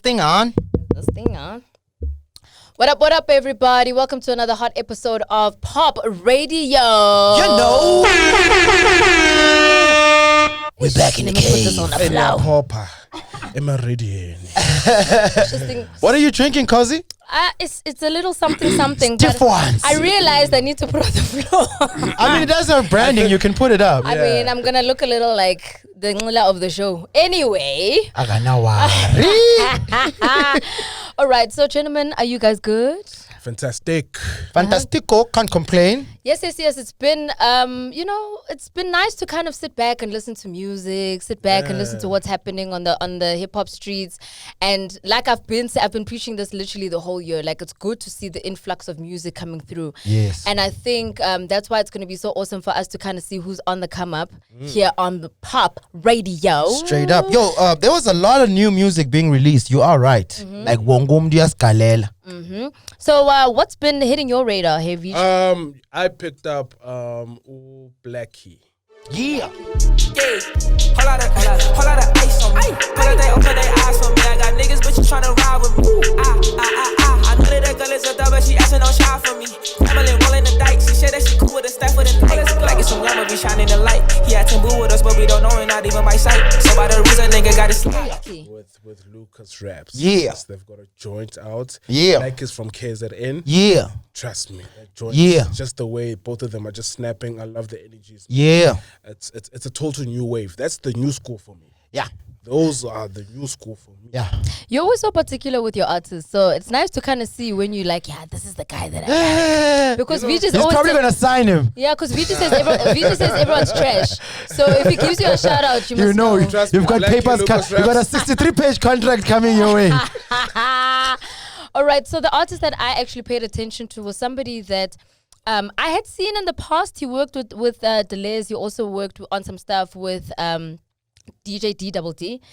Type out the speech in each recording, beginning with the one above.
thing on. This thing on. What up, everybody? Welcome to another hot episode of Pop Radio. You know. We're back in the cave. Put this on the floor. Popper. Am I ready? What are you drinking, Cozy? It's a little something. Stiff ones. I realized I need to put it on the floor. I mean, it does have branding. You can put it up. I mean, I'm going to look a little like the ngula of the show. Anyway. All right. So, gentlemen, are you guys good? Fantastic. Fantastico. Can't complain. Yes. It's been, it's been nice to kind of sit back and listen to music, and listen to what's happening on the hip hop streets. And like I've been preaching this literally the whole year. Like, it's good to see the influx of music coming through. Yes. And I think that's why it's going to be so awesome for us to kind of see who's on the come up here on the Pop Radio. Straight up. Yo, there was a lot of new music being released. You are right. Like Wongom Dias Kalela. So what's been hitting your radar, Heavy? I picked up Blackie. Yeah. Yeah, whole lot of ice on me. Put they eyes for me. I got niggas, but you tryna ride with me. I know that girl is a dub, but she asking no shot for me. Family rolling the dice. She said that she cool with the staff with the dice. Like it's some glamour, be shining the light. He had Timbu with us, but we don't know it, not even by sight. So by the reason nigga got his With Lucas Raps. Yeah. Yes, they've got a joint out. Yeah. Like is from KZN. Yeah. Trust me, that joint. Yeah. Just the way both of them are just snapping. I love the energies. Yeah. It's a total new wave. That's the new school for me. Yeah. Those are the new school for me. Yeah. You're always so particular with your artists, so it's nice to kind of see when you like, this is the guy that I like. Because we just He's always probably going to sign him. yeah, because VJ says everyone's trash. So if he gives you a shout out, you must know. Trust You've me, got I like papers. you, Lucas You've got a Raps. 63-page contract coming your way. All right, so the artist that I actually paid attention to was somebody that I had seen in the past. He worked with Deleuze. He also worked on some stuff with DJ D.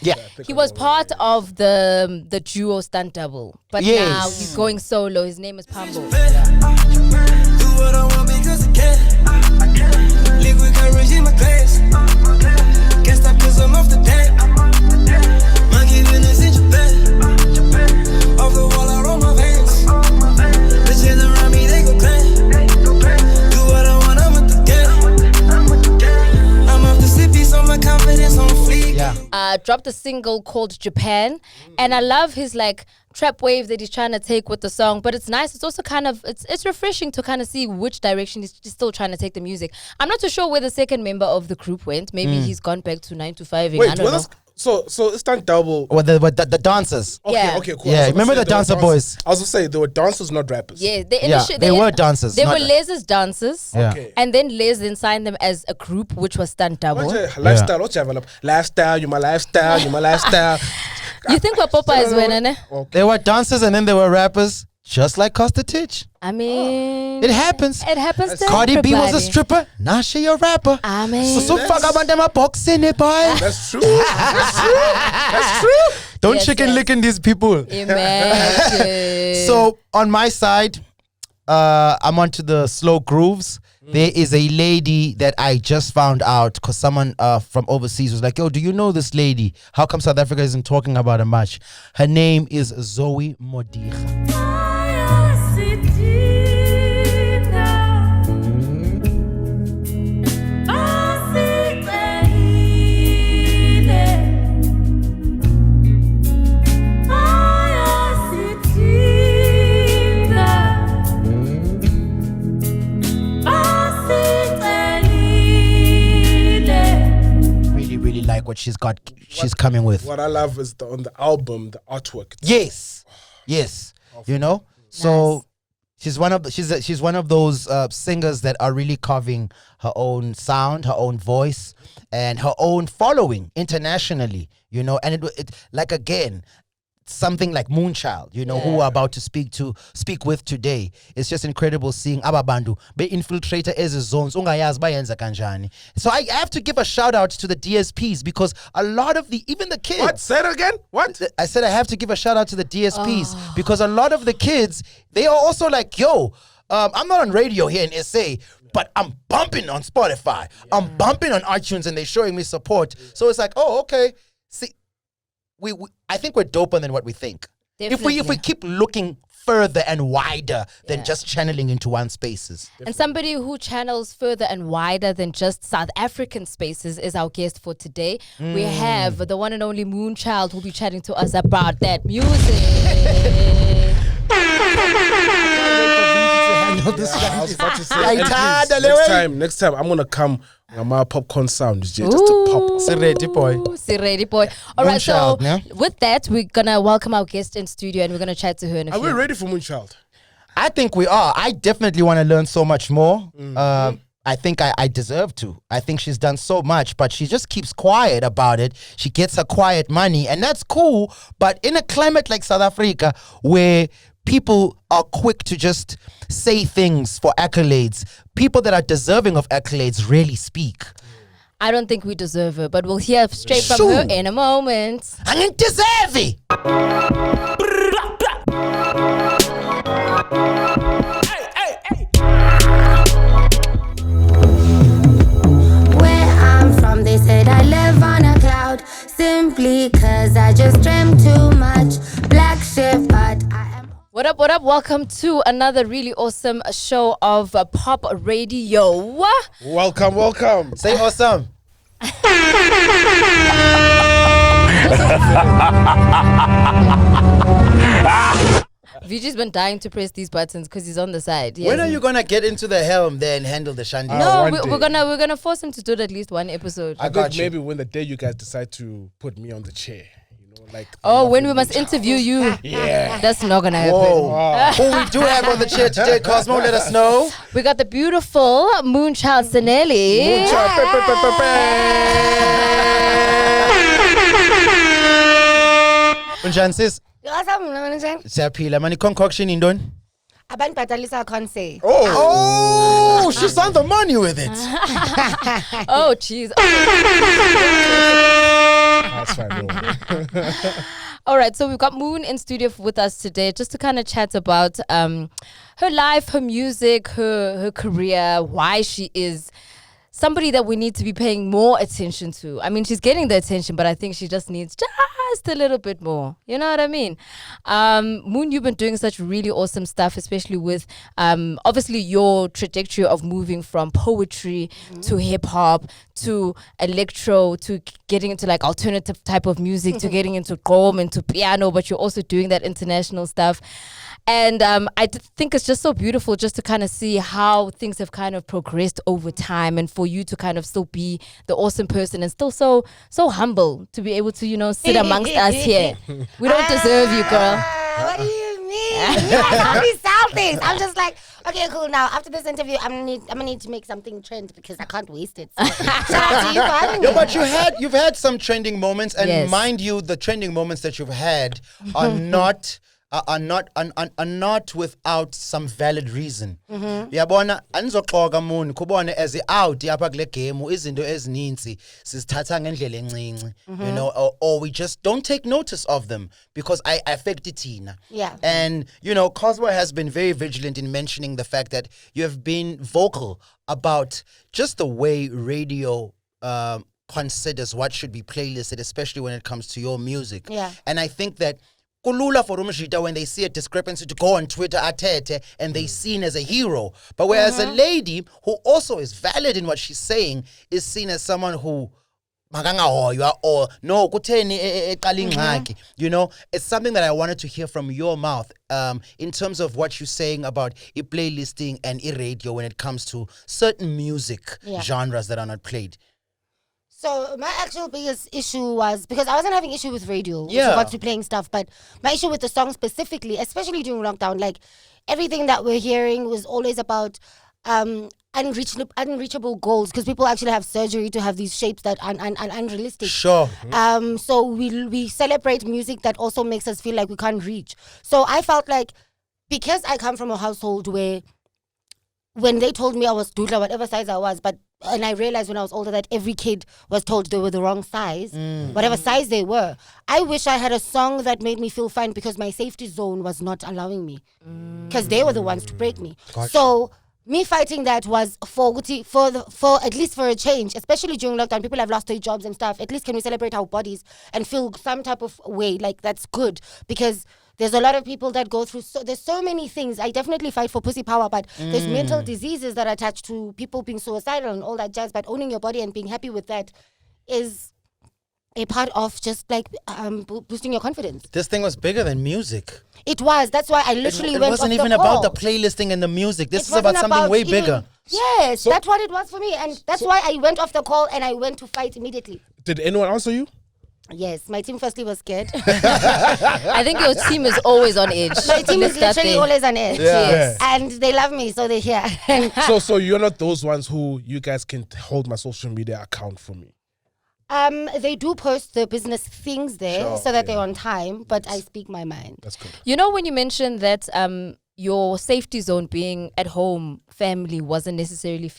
Yeah. He was part of the duo Stunt Double, but Yes. now he's going solo. His name is Pambo. Do what I want because I can. Liquid courage in my glass. Can't stop cause I'm off the deck. Monkey business in Japan. Off the wall, I roll my veins. Bitches around me, they go clan. Do what I want, I'm with the gang. I'm off the sippy, so my confidence on fleek. Yeah. Dropped a single called Japan, and I love his like trap wave that he's trying to take with the song. But it's nice. It's also kind of it's refreshing to kind of see which direction he's still trying to take the music. I'm not too sure where the second member of the group went. Maybe he's gone back to 9 to 5. I Wait, don't know. so it's Stunt Double. Well, the dancers. Okay, Yeah. okay, cool. Yeah, I was gonna remember say the they were dancer dancers. boys? I was gonna say they were dancers, not rappers. Yeah, They were dancers. They not- were Les's dancers. Yeah. Okay. And then Les then signed them as a group, which was Stunt Double. Lifestyle, what develop? Lifestyle, you my lifestyle, you my lifestyle. You think what Popa is winning, eh? They were dancers and then they were rappers, just like Costa Titch. I mean, It happens. It happens to Cardi B was a everybody. stripper. Now she a rapper. I mean, So fuck about them a boxing it, boy. That's true. That's true. Don't Yes, chicken yes. licking these people. imagine. So on my side, I'm onto the slow grooves. There is a lady that I just found out because someone from overseas was like, yo, do you know this lady? How come South Africa isn't talking about her much? Her name is Zoe Modiga. Really, really like what she's coming with. What I love is on the album, the artwork. Yes. You know? So she's one of those singers that are really carving her own sound, her own voice, and her own following internationally, you know, and it like again, something like Moonchild, you know, who we're about to speak with today. It's just incredible seeing ababandu be infiltrator as zones. Ungayazi bayenza kanjani. So I have to give a shout out to the DSPs because a lot of even the kids. What? Say it again? What? I said I have to give a shout out to the DSPs because a lot of the kids, they are also like, yo, I'm not on radio here in SA, but I'm bumping on Spotify. I'm bumping on iTunes and they're showing me support. So it's like, oh, okay. See, I think we're doper than what we think. If we Definitely. keep looking further and wider than just channeling into one spaces. And somebody who channels further and wider than just South African spaces is our guest for today. We have the one and only Moonchild who'll be chatting to us about that music. I was about to say, next time I'm gonna come with my popcorn sound just to pop. Ready, boy. Ready, boy. All right, so Moonchild, yeah? with that, we're gonna welcome our guest in studio and we're gonna chat to her in a Are few. we ready for Moonchild? I think we are. I definitely want to learn so much more. I think I deserve to. I think she's done so much, but she just keeps quiet about it. She gets her quiet money, and that's cool. But in a climate like South Africa, where people are quick to just say things for accolades, people that are deserving of accolades rarely speak. I don't think we deserve her, but we'll hear straight from Shoo. her in a moment. I ain't deserve it. Where I'm from, they said I live on a cloud. Simply cause I just dreamt too much. Black ship, but I am. What up, what up? Welcome to another really awesome show of Pop Radio. Welcome, welcome. Say awesome. VG's been dying to press these buttons because he's on the side. He When are hasn't- you gonna get into the helm there and handle the shandy? No, one we're day. gonna force him to do it at least one episode. I got think you. maybe when the day you guys decide to put me on the chair, like. Oh, when we must interview you. Yeah. That's not gonna happen. Whoa. Who we do have on the chair today, Cosmo, let us know. We got the beautiful Moonchild Sanelly. Unjani sis? Abantu Siyaphila mani concoction indoni? bhatalisa, I can't say. Oh, she's on the money with it. Oh, jeez. That's fine. All right, so we've got Moon in studio with us today just to kind of chat about her life, her music, her career, why she is somebody that we need to be paying more attention to. I mean, she's getting the attention, but I think she just needs just a little bit more. You know what I mean? Moon, you've been doing such really awesome stuff, especially with obviously your trajectory of moving from poetry to hip hop to electro to getting into like alternative type of music to getting into gqom, into piano, but you're also doing that international stuff. And think it's just so beautiful just to kind of see how things have kind of progressed over time, and for you to kind of still be the awesome person and still so humble to be able to, you know, sit amongst us here. We don't deserve you, girl. What do you mean? You guys all these sell things. I'm just like, okay, cool. Now after this interview, I'm gonna need to make something trend because I can't waste it. So, shout out to you for having me. No, but you've had some trending moments, and Yes. mind you, the trending moments that you've had are not without some valid reason. Yabona anizoxoka Moon kubone as out yapha kule game izinto ezininzi sizithatha ngendlela encinci, you know, or we just don't take notice of them because I affect thina. Yeah. And you know, Cosmo has been very vigilant in mentioning the fact that you have been vocal about just the way radio considers what should be playlisted, especially when it comes to your music. Yeah. And I think that kulula for Umshita when they see a discrepancy to go on Twitter atete and they seen as a hero. But whereas a lady who also is valid in what she's saying is seen as someone who makangahoywa or no kutheni eqala ingxaki. You know, it's something that I wanted to hear from your mouth in terms of what you're saying about playlisting and radio when it comes to certain music genres that are not played. So my actual biggest issue was because I wasn't having issue with radio with Yeah. regards to playing stuff, but my issue with the song specifically, especially during lockdown, like everything that we're hearing was always about unreachable goals because people actually have surgery to have these shapes that are unrealistic. Sure. So we celebrate music that also makes us feel like we can't reach. So I felt like because I come from a household where when they told me I was dudla, whatever size I was, and I realized when I was older that every kid was told they were the wrong size, whatever size they were. I wish I had a song that made me feel fine because my safety zone was not allowing me because they were the ones to break me. Gotcha. So me fighting that was for at least for a change, especially during lockdown. People have lost their jobs and stuff. At least can we celebrate our bodies and feel some type of way? Like, that's good, because there's a lot of people that go through. There's so many things. I definitely fight for pussy power, but there's mental diseases that are attached to people being suicidal and all that jazz. But owning your body and being happy with that is a part of just like boosting your confidence. This thing was bigger than music. It was. That's why I literally went off the call. It wasn't even about the playlisting and the music. This is about something way bigger. Yes, that's what it was for me. And that's why I went off the call and I went to fight immediately. Did anyone answer you? Yes, my team firstly was scared. I think your team is always on edge. My team is literally always on edge. Yes. And they love me, so they're here. So you're not those ones who you guys can hold my social media account for me. They do post the business things there so that they're on time, but I speak my mind. That's good. You know, when you mentioned that your safety zone being at home, family wasn't necessarily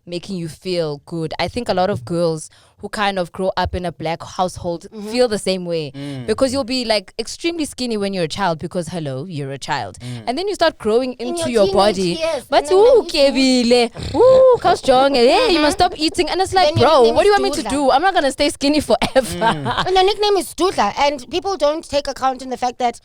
making you feel good. I think a lot of girls who kind of grow up in a black household feel the same way, because you'll be like extremely skinny when you're a child, because hello, you're a child, and then you start growing into your body. Years, but you must stop eating, and it's like, bro, what do you want me to do? I'm not gonna stay skinny forever. And the nickname is Dudla, and people don't take account in the fact that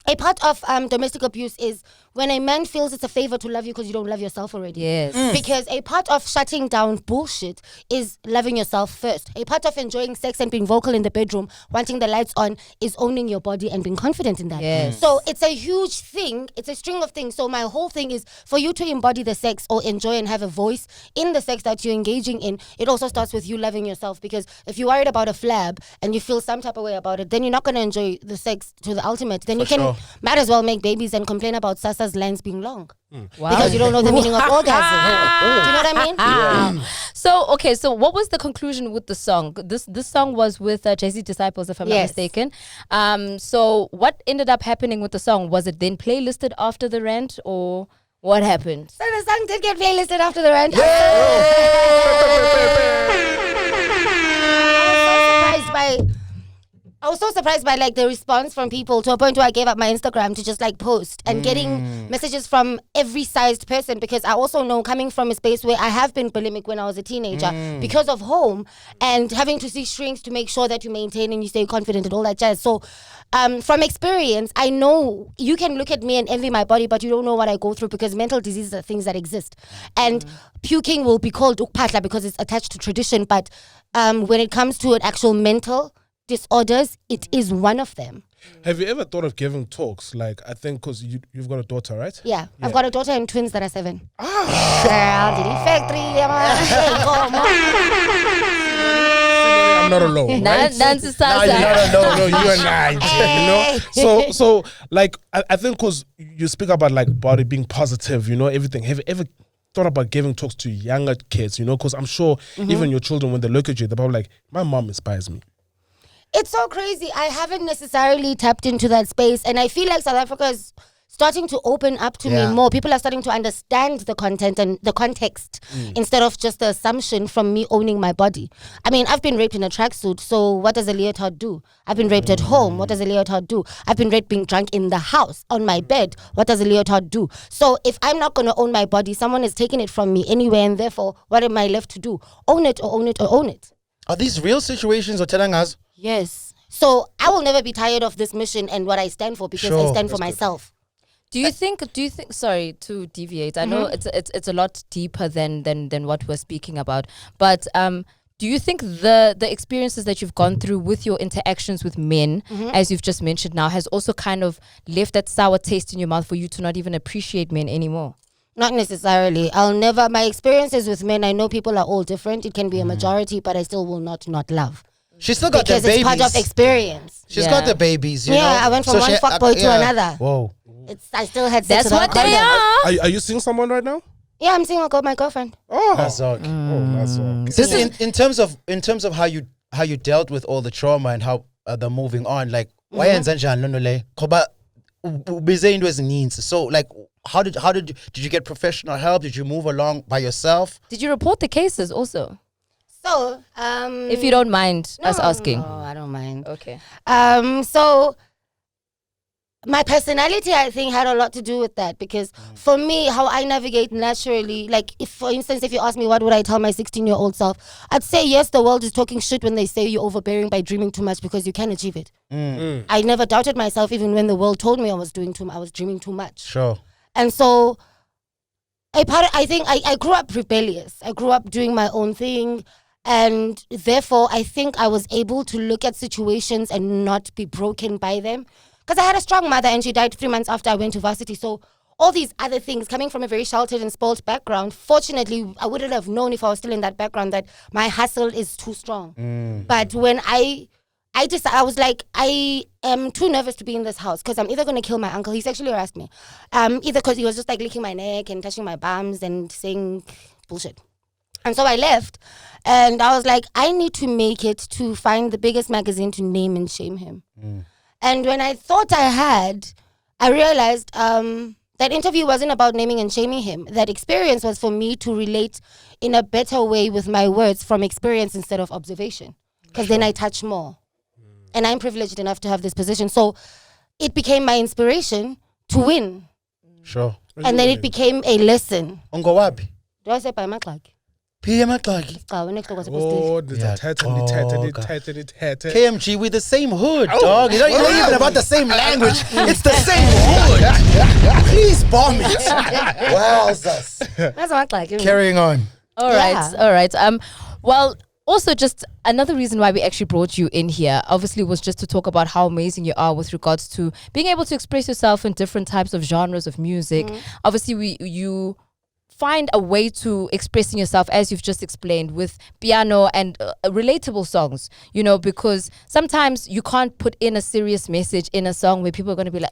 a part of domestic abuse is when a man feels it's a favor to love you because you don't love yourself already. Yes. Because a part of shutting down bullshit is loving yourself first. A part of enjoying sex and being vocal in the bedroom, wanting the lights on, is owning your body and being confident in that. Yes. So it's a huge thing. It's a string of things. So my whole thing is for you to embody the sex or enjoy and have a voice in the sex that you're engaging in. It also starts with you loving yourself, because if you're worried about a flab and you feel some type of way about it, then you're not going to enjoy the sex to the ultimate. Then might as well make babies and complain about Sasa's lines being long. Wow. Because you don't know the meaning of orgasm. Do you know what I mean? So what was the conclusion with the song? This song was with Jay-Z Disciples, if I'm not mistaken. So what ended up happening with the song? Was it then playlisted after the rant, or what happened? So the song did get playlisted after the rant. I was so surprised by like the response from people, to a point where I gave up my Instagram to just like post and getting messages from every sized person, because I also know, coming from a space where I have been bulimic when I was a teenager because of home, and having to see shrinks to make sure that you maintain and you stay confident and all that jazz. So from experience, I know you can look at me and envy my body, but you don't know what I go through, because mental diseases are things that exist. And puking will be called ukpatla because it's attached to tradition, but when it comes to an actual mental disorders, it is one of them. Have you ever thought of giving talks? Like, I think because you've got a daughter, right? Yeah, I've got a daughter and twins that are 7. Girl, did he factory? I'm not alone. Right? No, you're not alone. No, you and I. You know. So like, I think because you speak about like body being positive, you know, everything. Have you ever thought about giving talks to younger kids? You know, because I'm sure even your children, when they look at you, they're probably like, my mom inspires me. It's so crazy. I haven't necessarily tapped into that space, and I feel like South Africa is starting to open up to me more. People are starting to understand the content and the context instead of just the assumption from me owning my body. I mean, I've been raped in a tracksuit, so what does a leotard do? I've been raped at home. What does a leotard do? I've been raped being drunk in the house, on my bed. What does a leotard do? So if I'm not going to own my body, someone is taking it from me anyway, and therefore, what am I left to do? Own it or own it or own it. Are these real situations or telling us? Yes. So I will never be tired of this mission and what I stand for, because I stand for myself. Do you think? Sorry to deviate. I know it's a lot deeper than what we're speaking about. But do you think the experiences that you've gone through with your interactions with men, as you've just mentioned now, has also kind of left that sour taste in your mouth for you to not even appreciate men anymore? Not necessarily. My experiences with men, I know people are all different. It can be a majority, but I still will not love. She's still got the babies. Because it's part of experience. She's got the babies, you know. I went from one fuckboy to another. Whoa. I still had sex. That's what they are. Are you seeing someone right now? Yeah, I'm seeing my girlfriend. Oh, that's all. That's all. This in terms of how you dealt with all the trauma and how the moving on, like why so like how did you get professional help? Did you move along by yourself? Did you report the cases also? So, if you don't mind us asking. No, I don't mind. Okay. So my personality, I think, had a lot to do with that, because for me, how I navigate naturally, like if, for instance, if you ask me what would I tell my 16-year-old self, I'd say, yes, the world is talking shit when they say you're overbearing by dreaming too much, because you can achieve it. I never doubted myself, even when the world told me I was dreaming too much. Sure. And so I think I grew up rebellious. I grew up doing my own thing. And therefore, I think I was able to look at situations and not be broken by them. Because I had a strong mother and she died 3 months after I went to varsity. So all these other things, coming from a very sheltered and spoiled background, fortunately, I wouldn't have known if I was still in that background that my hustle is too strong. But when I was like, I am too nervous to be in this house because I'm either going to kill my uncle. He's actually harassed me. Either because he was just like licking my neck and touching my bums and saying bullshit. And so I left and I was like, I need to make it to find the biggest magazine to name and shame him. And when I thought I had, I realized that interview wasn't about naming and shaming him. That experience was for me to relate in a better way with my words from experience instead of observation. Because then I touch more. And I'm privileged enough to have this position. So it became my inspiration to win. Sure. And then it became a lesson. Ungo wapi? Do I say by my clock? Pia Matlagi. Oh, there's a tat. KMG, we the same hood, dog. It's not even about the same language. It's the same hood. Please bomb it. Wowzers. That's my clock. Carrying on. All right. Well, also just another reason why we actually brought you in here, obviously, was just to talk about how amazing you are with regards to being able to express yourself in different types of genres of music. Obviously, you find a way to expressing yourself, as you've just explained, with piano and relatable songs, you know, because sometimes you can't put in a serious message in a song where people are going to be like,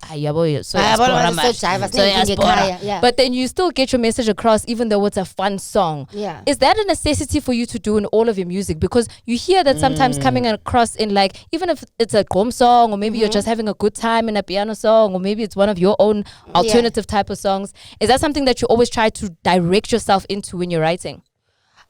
but then you still get your message across even though it's a fun song. Yeah. Is that a necessity for you to do in all of your music? Because you hear that sometimes coming across in, like, even if it's a gqom song, or maybe you're just having a good time in a piano song, or maybe it's one of your own alternative type of songs. Is that something that you always try to direct yourself into when you're writing?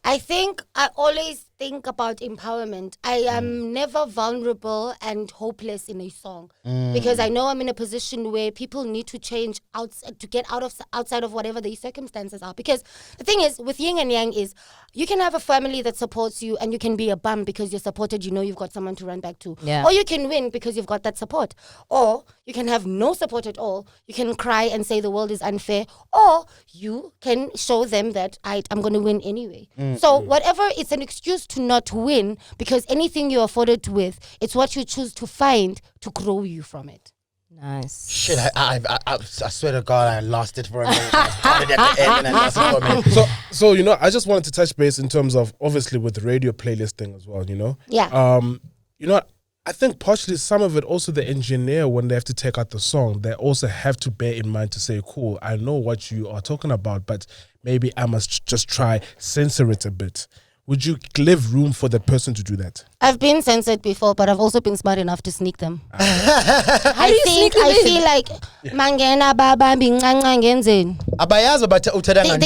I think I always think about empowerment. I am never vulnerable and hopeless in a song because I know I'm in a position where people need to change to get outside of whatever the circumstances are. Because the thing is, with yin and yang is, you can have a family that supports you and you can be a bum because you're supported, you know you've got someone to run back to. Yeah. Or you can win because you've got that support. Or you can have no support at all. You can cry and say the world is unfair. Or you can show them that I'm going to win anyway. So whatever, it's an excuse to not win, because anything you're afforded with, it's what you choose to find to grow you from it. Nice. Shit, I swear to God, I lost it for a minute. I started at the end and I lost it for a minute. So you know, I just wanted to touch base in terms of, obviously, with the radio playlist thing as well, you know? Yeah. You know, I think partially some of it also the engineer, when they have to take out the song, they also have to bear in mind to say, cool, I know what you are talking about, but maybe I must just try censor it a bit. Would you leave room for that person to do that? I've been censored before, but I've also been smart enough to sneak them. How do you sneak them in? I feel like mangena baba bincanca ngenzeni. Abayazi but They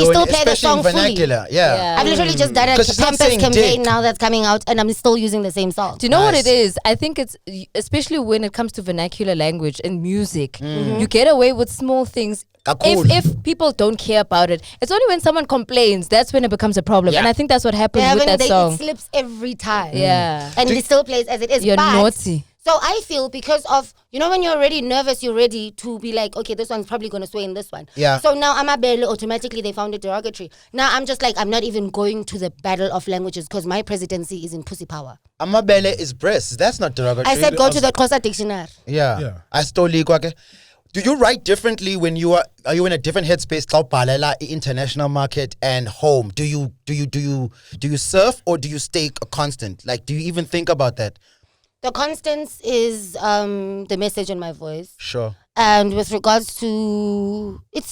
still play the especially song in vernacular. fully. Yeah. I've literally just done a 'Cause she's not Pampers saying campaign dick. now that's coming out, and I'm still using the same song. Do you know what Nice. it is? I think it's, especially when it comes to vernacular language and music, you get away with small things. Kakhulu. If people don't care about it, it's only when someone complains that's when it becomes a problem. And I think that's what happened with that song. It slips every time. Yeah. And it still plays as it is. You're but naughty. So I feel, because of, you know, when you're already nervous, you're ready to be like, okay, this one's probably going to sway in this one. Yeah. So now I'm a barely, automatically they found it derogatory. Now I'm just like, I'm not even going to the battle of languages because my presidency is in pussy power. Amabele is breast. That's not derogatory. I said go to the Xhosa dictionary. Yeah. I stole kwake. Do you write differently when are you in a different headspace? International market and home. Do you surf or do you stay a constant? Like, do you even think about that? The constants is the message in my voice. Sure. And with regards to, it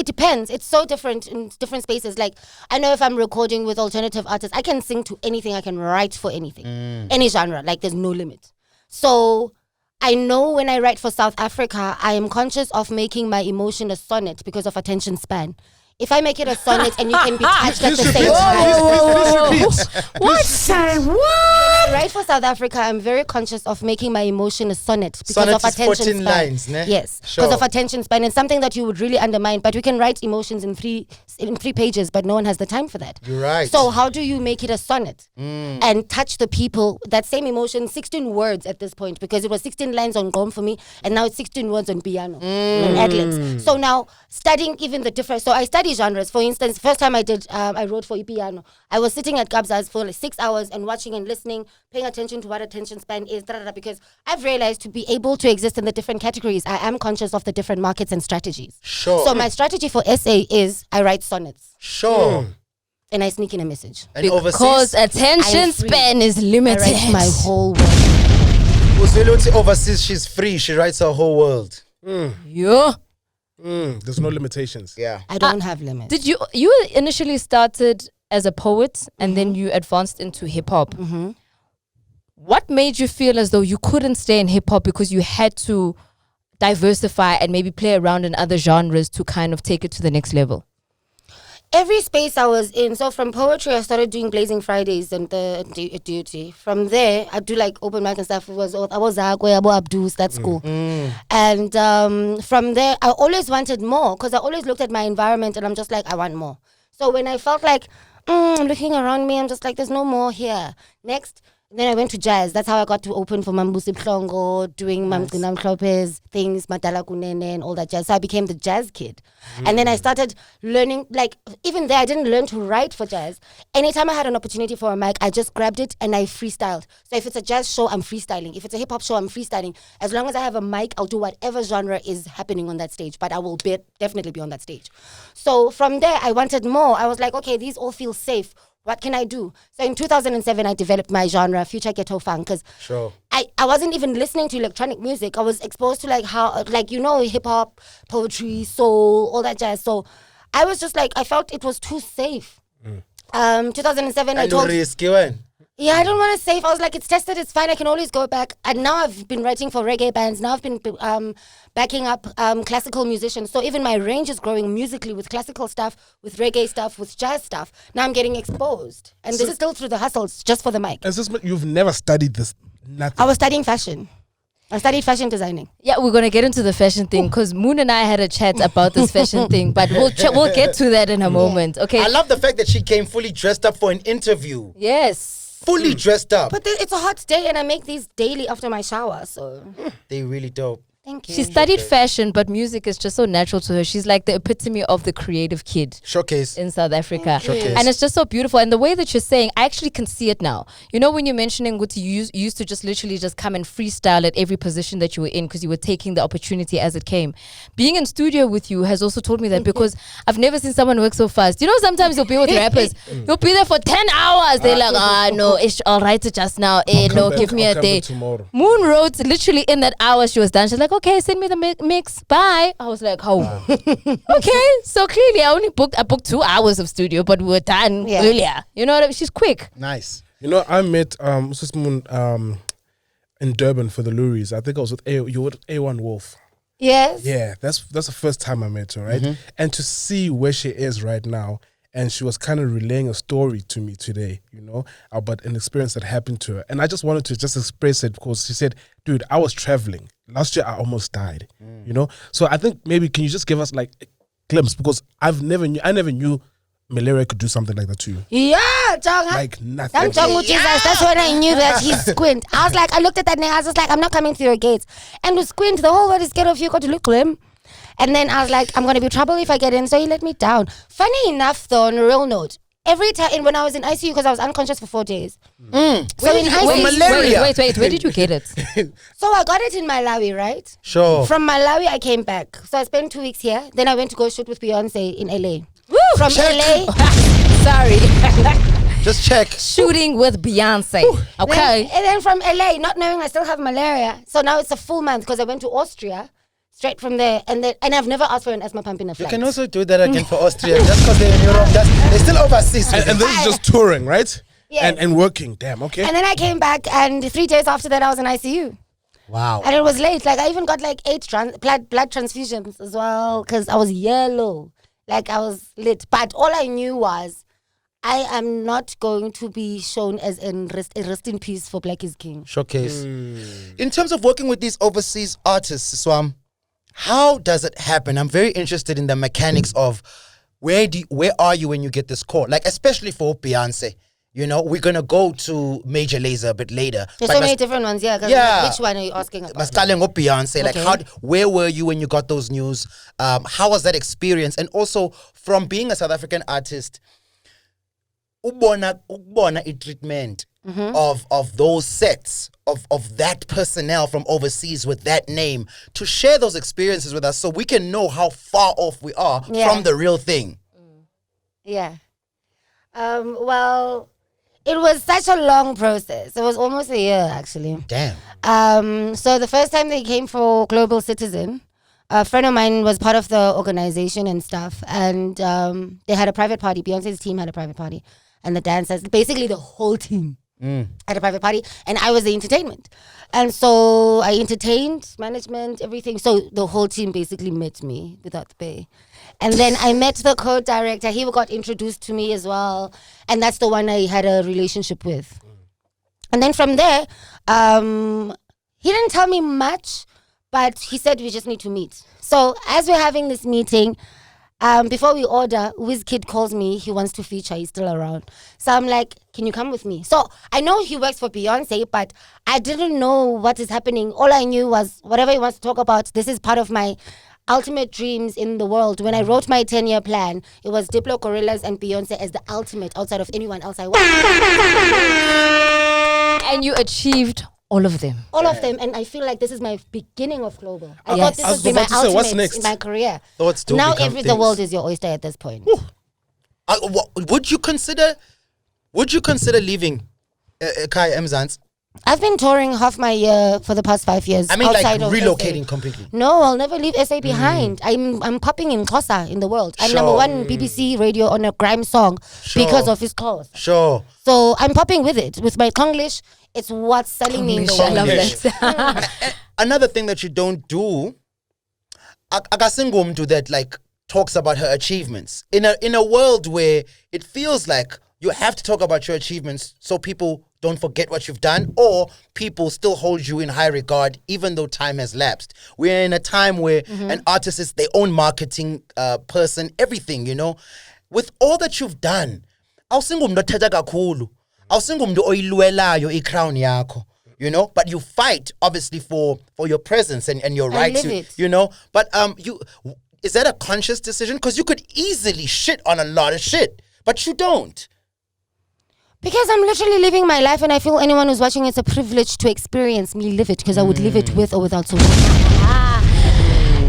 depends. It's so different in different spaces. Like, I know if I'm recording with alternative artists, I can sing to anything. I can write for anything, any genre. Like, there's no limit. So I know when I write for South Africa, I am conscious of making my emotion a sonnet because of attention span. If I make it a sonnet and you can be touched at the same time. What? Say what? I write for South Africa, I'm very conscious of making my emotion a sonnet because Sonnet of is attention 14 span. lines, ne? Yes, Sure. because of attention span. It's something that you would really undermine, but we can write emotions in three pages, but no one has the time for that. You're right. So how do you make it a sonnet and touch the people? That same emotion, 16 words at this point, because it was 16 lines on Gom for me, and now it's 16 words on piano and ad-libs. So now studying even the different. So I study genres. For instance, first time I wrote for piano, I was sitting at Gabza's for like 6 hours and watching and listening, paying attention to what attention span is, because I've realized to be able to exist in the different categories, I am conscious of the different markets and strategies. Sure. So my strategy for essay is I write sonnets Sure. and I sneak in a message. And Because overseas, attention I'm free. span is I limited. write my whole world. Uzweloti overseas, she's free. She writes her whole world. Yeah. There's no limitations. Yeah. I don't have limits. Did you initially started as a poet and then you advanced into hip hop? What made you feel as though you couldn't stay in hip hop because you had to diversify and maybe play around in other genres to kind of take it to the next level? Every space I was in, so from poetry I started doing Blazing Fridays and the duty. From there I do like open mic and stuff. I was Agwe, Abu Abdus, that's cool. And from there I always wanted more because I always looked at my environment and I'm just like, I want more. So when I felt like I'm looking around me, I'm just like, there's no more here. Next, then I went to jazz. That's how I got to open for Mambusi Plongo, doing Mamgina Mhlophe's things, Madala Kunene and all that jazz. So I became the jazz kid. And then I started learning, like, even there I didn't learn to write for jazz. Anytime I had an opportunity for a mic, I just grabbed it and I freestyled. So if it's a jazz show, I'm freestyling. If it's a hip hop show, I'm freestyling. As long as I have a mic, I'll do whatever genre is happening on that stage, but I will definitely be on that stage. So from there, I wanted more. I was like, okay, these all feel safe. What can I do? So in 2007, I developed my genre, Future Ghetto Funk, because I wasn't even listening to electronic music. I was exposed to hip hop, poetry, soul, all that jazz. So I was just like, I felt it was too safe. 2007, I told... Yeah, I don't want to save. I was like, it's tested, it's fine, I can always go back. And now I've been writing for reggae bands. Now I've been backing up classical musicians. So even my range is growing musically with classical stuff, with reggae stuff, with jazz stuff. Now I'm getting exposed. And this is still through the hustles, just for the mic. You've never studied this? Nothing. I was studying fashion. I studied fashion designing. Yeah, we're gonna get into the fashion thing because Moon and I had a chat about this fashion thing, but we'll get to that in a moment. Okay. I love the fact that she came fully dressed up for an interview. Yes. Fully dressed up. But it's a hot day and I make these daily after my shower, so... They really dope. Thank you. She studied fashion, but music is just so natural to her. She's like the epitome of the creative kid. Showcase. In South Africa. Showcase. And it's just so beautiful. And the way that you're saying, I actually can see it now. You know, when you're mentioning what you used to just literally just come and freestyle at every position that you were in because you were taking the opportunity as it came. Being in studio with you has also taught me that because I've never seen someone work so fast. You know, sometimes you'll be with rappers. You'll be there for 10 hours. They're like, no, I'll write it just now. Give me a day. Moon wrote literally in that hour she was done. She's like, okay, send me the mix. Bye. I was like, oh, okay. So clearly, I booked 2 hours of studio, but we were done earlier. You know what I mean? She's quick. Nice. You know, I met Sis Moon in Durban for the Luries. I think I was with A1 Wolf. Yes. Yeah, that's the first time I met her, right? And to see where she is right now, and she was kind of relaying a story to me today, you know, about an experience that happened to her. And I just wanted to just express it because she said, dude, I was traveling. Last year, I almost died, you know? So I think maybe can you just give us like a glimpse? Because I never knew malaria could do something like that to you. Yeah, John. Like nothing. That's when I knew that he squint. I was like, I looked at that nigga, I was just like, I'm not coming through your gates. And to squint, the whole world is scared of you, got to look glim. And then I was like, I'm going to be trouble if I get in. So he let me down. Funny enough, though, on a real note, every time when I was in ICU, because I was unconscious for 4 days. So in ICU, Wait, where did you get it? So I got it in Malawi, right? Sure. From Malawi, I came back. So I spent 2 weeks here. Then I went to go shoot with Beyonce in LA. Woo! From LA. Sorry. Just check. Shooting with Beyonce. Okay. And then from LA, not knowing I still have malaria. So now it's a full month because I went to Austria. Straight from there, and I've never asked for an asthma pump in a flight. You can also do that again for Austria, just because they're in Europe. They're still overseas. And this is just touring, right? Yes. And working. Damn, okay. And then I came back, and 3 days after that, I was in ICU. Wow. And it was late. Like, I even got like 8 blood transfusions as well, because I was yellow. Like, I was lit. But all I knew was, I am not going to be shown as a rest in peace for Black is King. Showcase. In terms of working with these overseas artists, Swam, how does it happen? I'm very interested in the mechanics of where are you when you get this call? Like, especially for Beyonce. You know, we're going to go to Major Lazer a bit later. There's so many different ones, yeah. Yeah. Which one are you asking about? Beyonce, like Okay. where were you when you got those news? How was that experience? And also, from being a South African artist, ubona a treatment of those sets of that personnel from overseas with that name to share those experiences with us so we can know how far off we are from the real thing. Yeah. Well, it was such a long process. It was almost a year, actually. Damn. So the first time they came for Global Citizen, a friend of mine was part of the organization and stuff, and they had a private party. Beyonce's team had a private party, and the dancers, basically the whole team, had a private party, and I was the entertainment. And so I entertained, management, everything. So the whole team basically met me without the pay. And then I met the co-director. He got introduced to me as well. And that's the one I had a relationship with. And then from there, he didn't tell me much, but he said we just need to meet. So as we're having this meeting, before we order, WizKid calls me. He wants to feature. He's still around. So I'm like, can you come with me? So I know he works for Beyonce, but I didn't know what is happening. All I knew was whatever he wants to talk about, this is part of my ultimate dreams in the world. When I wrote my 10-year plan, it was Diplo, Gorillaz, and Beyonce as the ultimate outside of anyone else I want. And you achieved all of them. All of them, and I feel like this is my beginning of global. I Yes. thought I was this would be my about to say, what's ultimate next? in my career. Thoughts still Now become the things. world is your oyster at this point. Would you consider leaving Kai Mzansi? I've been touring half my year for the past 5 years. I mean, like outside of relocating SA. completely. No, I'll never leave SA behind. I'm popping in Xhosa in the world. I'm number one BBC radio on a grime song because of his cause. Sure. So I'm popping with it. With my Konglish, it's what's selling me in the I world. love Konglish. that. Another thing that you don't do, akasingumntu that like talks about her achievements in a world where it feels like you have to talk about your achievements so people don't forget what you've done, or people still hold you in high regard even though time has lapsed. We're in a time where an artist is their own marketing person, everything, you know. With all that you've done, awusingumntu othetha kakhulu, awusingumntu oyilwelayo i-crown yakho, you know, but you fight obviously for your presence and your right live to, it. you know. But is that a conscious decision? Because you could easily shit on a lot of shit, but you don't. Because I'm literally living my life, and I feel anyone who's watching, it's a privilege to experience me live it, because I would live it with or without support.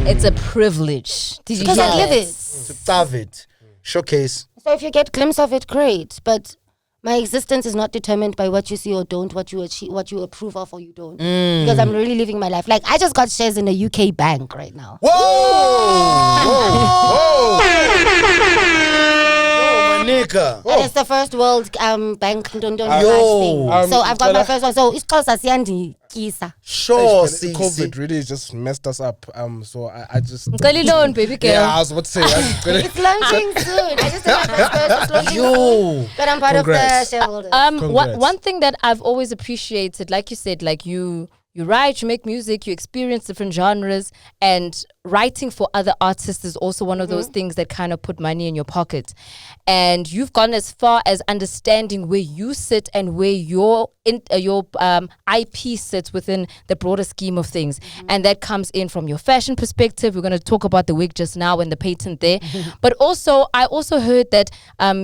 It's a privilege. Did you Because hear I live that? it. To have it. Showcase. So if you get glimpse of it, great. But my existence is not determined by what you see or don't, what you achieve, what you approve of or you don't. Because I'm really living my life. Like, I just got shares in a UK bank right now. Whoa! My nigga. And it's the first world bank thing. So I've got my Stella. first one. So it's called Sasiandi Kisa. Sure, COVID really just messed us up. So I just. Ngicela i-loan, baby girl. Yeah, I was about to say. It's launching soon. I just did my first person. It's launching Yo. soon. But I'm part Congrats. of the shareholders. Congrats. One thing that I've always appreciated, like you said, like you write, you make music, you experience different genres, and writing for other artists is also one of those things that kind of put money in your pocket. And you've gone as far as understanding where you sit and where your IP sits within the broader scheme of things. And that comes in from your fashion perspective. We're going to talk about the wig just now and the patent there. But also, I also heard that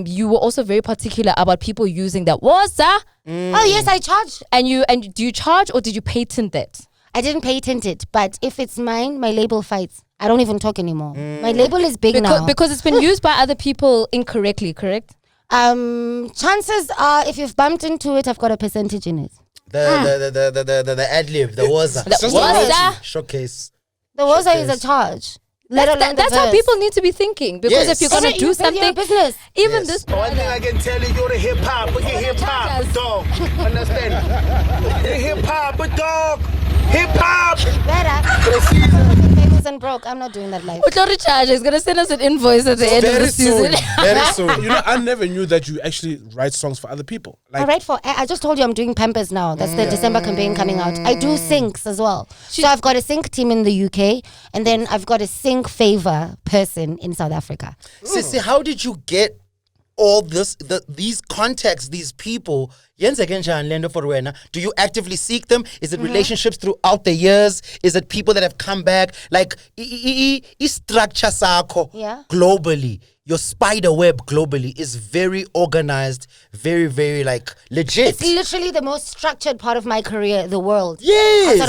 you were also very particular about people using that waza. Oh, yes, I charge. And do you charge or did you patent that? I didn't patent it, but if it's mine, my label fights. I don't even talk anymore. My label is big now. Because it's been used by other people incorrectly, correct? Chances are, if you've bumped into it, I've got a percentage in it. The ad lib, the waza. The waza. Showcase. The waza is a charge. Let alone That's the how verse. people need to be thinking. Because if you're going to do You're something, business. even Yes. this. One thing I can tell you, you're the hip hop, but you're hip hop, dog. Understand? You're hip hop, but dog. Hip hop. Better. Being famous and broke. I'm not doing that life. Recharge is gonna send us an invoice at the end of the season. Very soon. You know, I never knew that you actually write songs for other people. Like, I just told you I'm doing Pampers now. That's the December campaign coming out. I do syncs as well. So I've got a sync team in the UK, and then I've got a sync favor person in South Africa. Sissy, how did you get all these contacts, these people? Do you actively seek them? Is it relationships throughout the years? Is it people that have come back? Like, structure globally, your spider web globally is very organized, very, very like legit. It's literally the most structured part of my career, the world. Yes.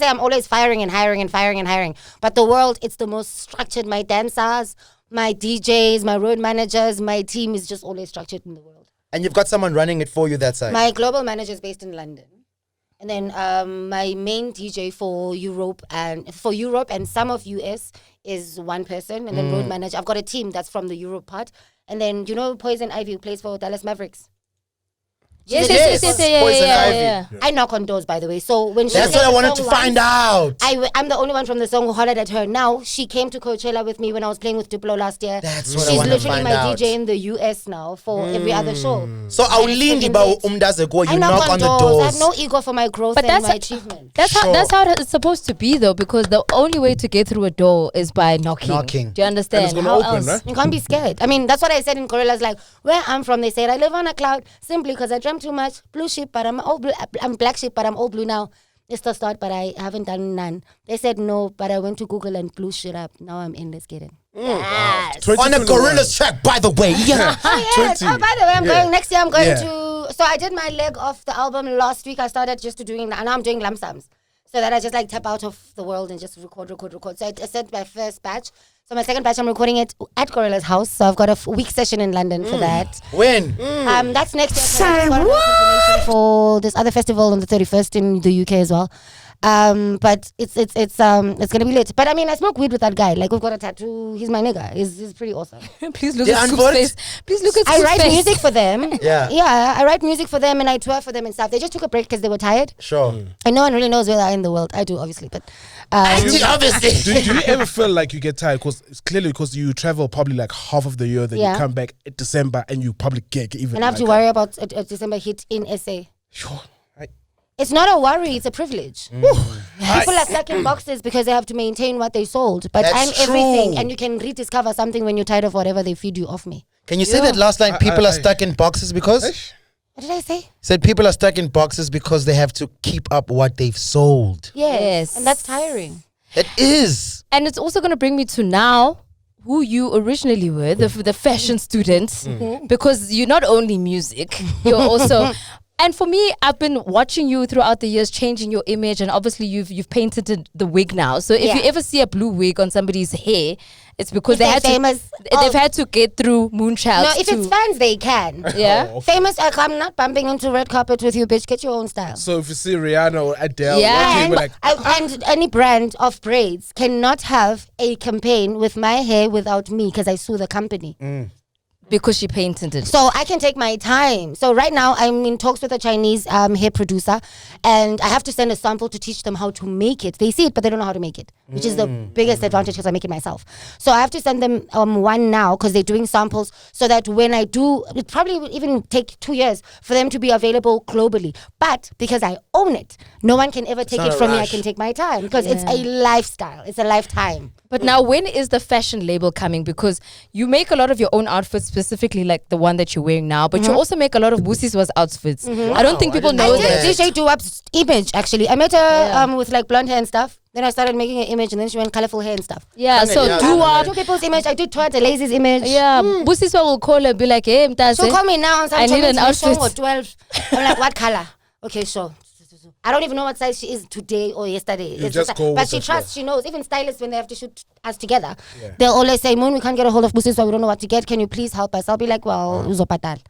I'm always firing and hiring and firing and hiring. But the world, it's the most structured. My dancers, my DJs, my road managers, my team is just always structured in the world. And you've got someone running it for you that side. My global manager is based in London. And then my main DJ for Europe and some of US is one person. And then road manager. I've got a team that's from the Europe part. And then, Poison Ivy, who plays for Dallas Mavericks. Yes. Poison Ivy. I knock on doors, by the way. So when That's what I wanted to find out. I'm the only one from the song who hollered at her. Now she came to Coachella with me when I was playing with Diplo last year. That's what I She's want to literally find my out. DJ in the US now for every other show. So Aulindi ba umdazego, I you knock on the I doors. have no ego for my growth and my achievement. That's how it's supposed to be, though, because the only way to get through a door is by knocking. Do you understand? And it's gonna How open, else? right? You can't be scared. I mean, that's what I said in Gorillas. Like, where I'm from, they said I live on a cloud simply because I dreamt too much. Blue sheep, but I'm all blue. I'm black sheep, but I'm all blue now. It's the start, but I haven't done none. They said no, but I went to Google and blew shit up. Now I'm in. Let's get it. Yes. On a Gorillaz track, by the way. Yeah. Oh, yes. 20. Oh, by the way, I'm going next year. I'm going Yeah. to. So I did my leg off the album last week. I started just to doing that, and now I'm doing lump sums. So that I just like tap out of the world and just record. So I sent my first batch. So my second batch, I'm recording it at Gorilla's house. So I've got a week session in London for that. When? That's next year. I've got confirmation for this other festival on the 31st in the UK as well. But it's gonna be lit. But I mean, I smoke weed with that guy. Like, we've got a tattoo. He's my nigga. He's pretty awesome. Please look The at Scoop's unboard? face. Please look at I Scoop's write face. music for them. Yeah. I write music for them and I tour for them and stuff. They just took a break because they were tired. Sure. And no one really knows where they are in the world. I do, obviously, but Obviously. do you ever feel like you get tired? Because it's clearly because you travel probably like half of the year, then you come back in December and you probably gig even. and I have to like worry about a December hit in SA. Sure. It's not a worry, it's a privilege. People are stuck in boxes because they have to maintain what they sold. But That's I'm everything, true. and you can rediscover something when you're tired of whatever they feed you off me. Can you say that last line? People are stuck in boxes because? What did I say? Said people are stuck in boxes because they have to keep up what they've sold. Yes. And that's tiring. It is. And it's also going to bring me to now who you originally were, the fashion student, because you're not only music, you're also... And for me, I've been watching you throughout the years changing your image, and obviously you've painted the wig now. So if you ever see a blue wig on somebody's hair, it's because If they're famous. they've had to get through Moonchild. No, if it's fans, they can. Yeah. Famous, I'm not bumping into red carpet with you, bitch. Get your own style. So if you see Rihanna or Adele, Yeah. okay, And, we're like, and any brand of braids cannot have a campaign with my hair without me because I sue the company. Because she painted it. So I can take my time. So right now I'm in talks with a Chinese hair producer, and I have to send a sample to teach them how to make it. They see it, but they don't know how to make it, which is the biggest advantage because I make it myself. So I have to send them one now because they're doing samples so that when I do, it probably will even take 2 years for them to be available globally. But because I own it, no one can ever take not it a from me. I rush. can take my time because it's a lifestyle. It's a lifetime. But now, when is the fashion label coming? Because you make a lot of your own outfits, specifically like the one that you're wearing now, but you also make a lot of Boosie's outfits. I don't think people know I that. did DJ Duwap's image, actually. I met her with like blonde hair and stuff. Then I started making an image, and then she went colorful hair and stuff. Yeah, so Yeah. do I up. do people's image. I do Toy the Lazy's image. Yeah, Boosie's will call her and be like, hey, Mtase. She'll call me now and say, I need an outfit. Or 12. I'm like, what color? Okay, sure. I don't even know what size she is today or yesterday. It's just go but with she the trusts, she knows. Even stylists, when they have to shoot us together, they'll always say, Moon, we can't get a hold of Busi, so we don't know what to get. Can you please help us? I'll be like, well, uzopatal.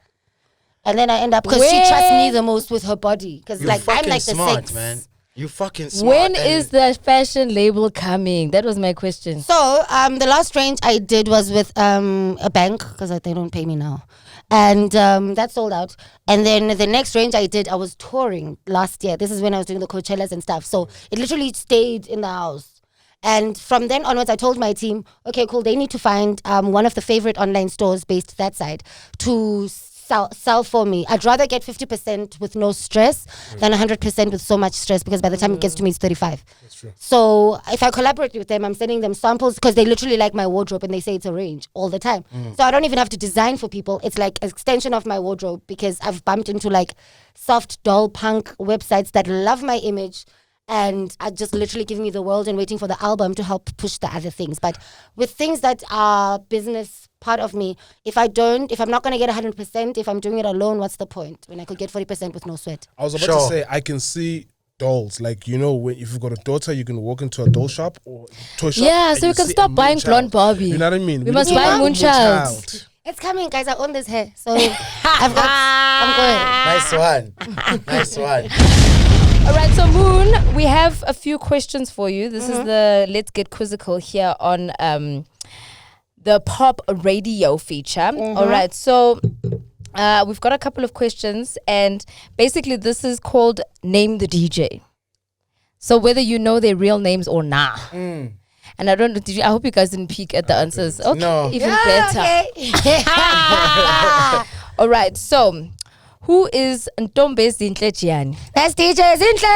And then I end up, because she Where- trusts me the most with her body. Because You're like I'm fucking like the smart, six. man. You fucking smart. When is the fashion label coming? That was my question. So the last range I did was with a bank because they don't pay me now, and that sold out. And then the next range I did, I was touring last year. This is when I was doing the Coachellas and stuff. So it literally stayed in the house. And from then onwards, I told my team, okay, cool, they need to find one of the favorite online stores based that side to sell for me. I'd rather get 50% with no stress than 100% with so much stress, because by the time it gets to me, it's 35. That's true. So if I collaborate with them, I'm sending them samples because they literally like my wardrobe and they say it's a range all the time. So I don't even have to design for people. It's like an extension of my wardrobe, because I've bumped into like soft doll punk websites that love my image and are just literally giving me the world and waiting for the album to help push the other things. But with things that are business part of me, if I'm not going to get 100%, if I'm doing it alone, what's the point when I could get 40% with no sweat? I was about to say, I can see dolls. Like, you know, when, if you've got a daughter, you can walk into a doll shop or toy shop. Yeah, and so you we can see stop a buying Moonchild. blonde Barbie. You know what I mean? We must buy Moonchild. It's coming, guys. I own this hair. So I'm good. Nice one. All right, so Moon, we have a few questions for you. This is the Let's Get Quizzical here on the Pop Radio feature. All right, so we've got a couple of questions, and basically this is called Name the DJ. So whether you know their real names or nah. And I don't know, I hope you guys didn't peek at the answers. Okay, No. even better. Okay. All right, so who is Ntombe Zinhle Jiani? Best DJ Zinhle.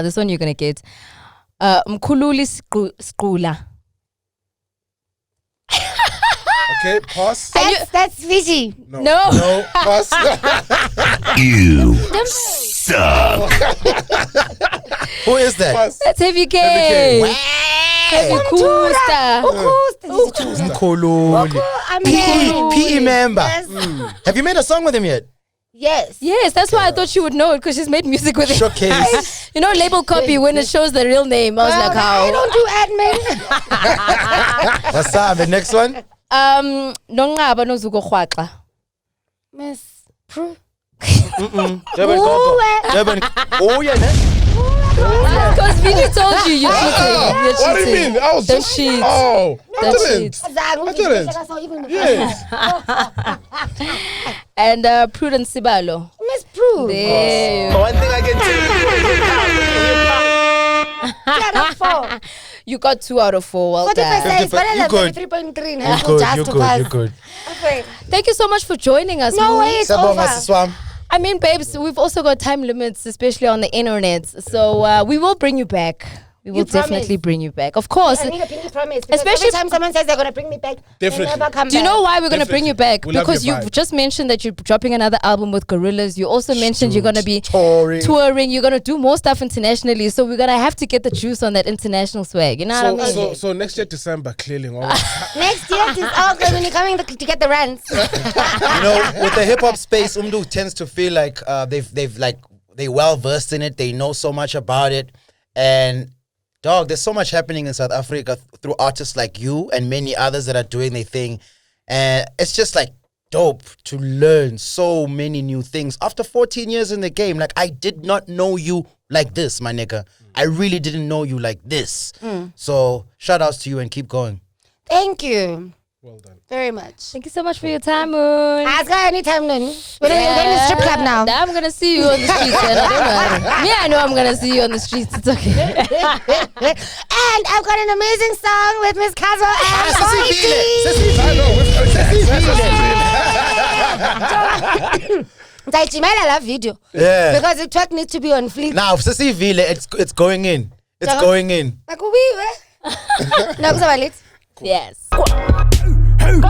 This one you're gonna get. Mkhululi Skula. Okay, pause. That's Fiji. No. Pause. You suck. Who is that? Pause. That's Heavy K. Heavy Kusta. Mkhululi. PE member. Yes. Have you made a song with him yet? Yes. Yes, that's why I thought she would know it, because she's made music with it. Showcase. You know, label copy when it shows the real name. I was like, I how? don't do admin. What's up? The next one? Nongaba nozuko khwaxa. Miss Prue. Durban. Oh, yeah, man. Because Vinny told you you're cheating. You're cheating. What do you mean? I was Don't just... cheat. Oh, I Don't didn't. cheat. I didn't. Yes. And Prudence Sibalo. Miss Prue. There you One thing I can tell you, You got 2 out of 4. Well done. 40%. It's better You than good. 33.3. You're good. Okay. Thank you so much for joining us. No Moon. way, it's Sabonga, over. Siswam. I mean, babes, we've also got time limits, especially on the internet. So we will bring you back. We will You promise? definitely bring you back. Of course. I need a pinky promise. Because Especially- every time someone says they're going to bring me back, Definitely. they never come Do you back. know why we're going to bring you back? We love Because your you've vibe. just mentioned that you're dropping another album with Gorillas. You also mentioned you're going to be touring. You're going to do more stuff internationally. So we're going to have to get the juice on that international swag. You know what I mean? So next year, December, clearly. Next year, this okay when you're coming to get the rents. You know, with the hip hop space, Umdu tends to feel like they well versed in it. They know so much about it, and dog, there's so much happening in South Africa through artists like you and many others that are doing their thing, and it's just like dope to learn so many new things after 14 years in the game. Like, I did not know you like this, my nigga. I really didn't know you like this. So shout outs to you and keep going. Thank you Well done. very much. Thank you so much for your time, Moon. Ask her anytime, Nani. We're going to strip club now. I'm going to see you on the streets. And don't worry. Me, I know I'm going to see you on the streets. It's okay. And I've got an amazing song with Miss Kazo and I love video. Yeah. Because the track needs to be on fleek. Now, Sissy Vile, it's going in. It's going in. Like, no, because Yes. Hey.